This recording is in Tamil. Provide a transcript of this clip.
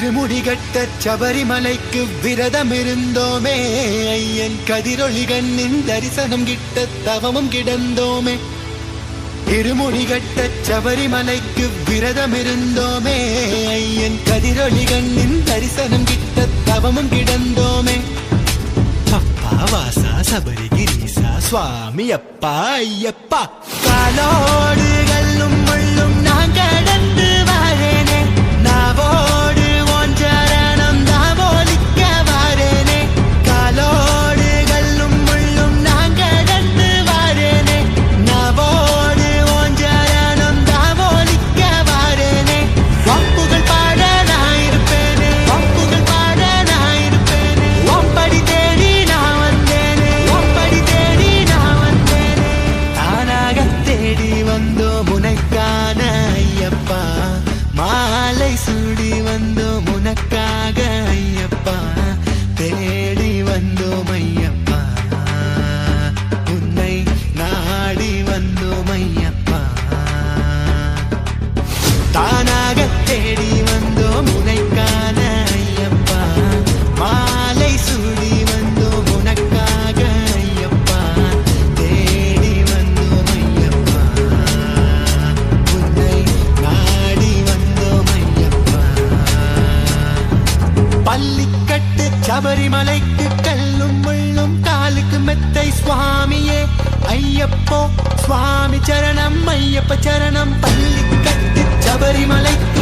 இருமுடிகட்ட சபரிமலைக்கு விரதம் இருந்தோமே ஐயன் கதிரொளி கண்ணின் தரிசனம் கிட்ட தவமும் கிடந்தோமே இருமுடிகட்ட சபரிமலைக்கு விரதம் இருந்தோமே ஐயன் கதிரொளி கண்ணின் தரிசனம் கிட்ட தவமும் கிடந்தோமே அப்பா வாசா சபரிகிரீசா சுவாமி அப்பா ஐயப்பா காலோடு கல்லும் முள்ளும் நான் கடந்து வரேனே நாவோடு ஒன்றரணம் தாவோலிக்க வரேனே காலோடு கல்லும் முள்ளும் நான் கடந்து வரேனே நாவோடு ஒன்றரணம் தாவோலிக்க வரேனே வம்புகள் பாட நான் இருப்பேனே வம்புகள் பாட நான் இருப்பேனே ஒம்படி தேடி நான் வந்தேனே ஒம்படி தேடி நான் வந்தேனே தானாக தேடி வந்தோம் உனக்கான ஐயப்பா மாலை சூடி வந்தோம் உனக்காக ஐயப்பா தேடி வந்தோம் ஐயப்பா உன்னை நாடி வந்தோம் ஐயப்பா தானாக தேடி வந்தோம் உனக்கான ஐயப்பா மாலை சூடி வந்தோம் உனக்காக ஐயப்பா தேடி வந்தோம் ஐயப்பா உன்னை நாடி வந்தோம் ஐயப்பா பள்ளிக்கட்டு சபரிமலைக்கு கல்லும் முள்ளும் காலுக்கு மெத்தை சுவாமியே ஐயப்போ சுவாமி சரணம் ஐயப்ப சரணம் பள்ளிக்கட்டு சபரிமலைக்கு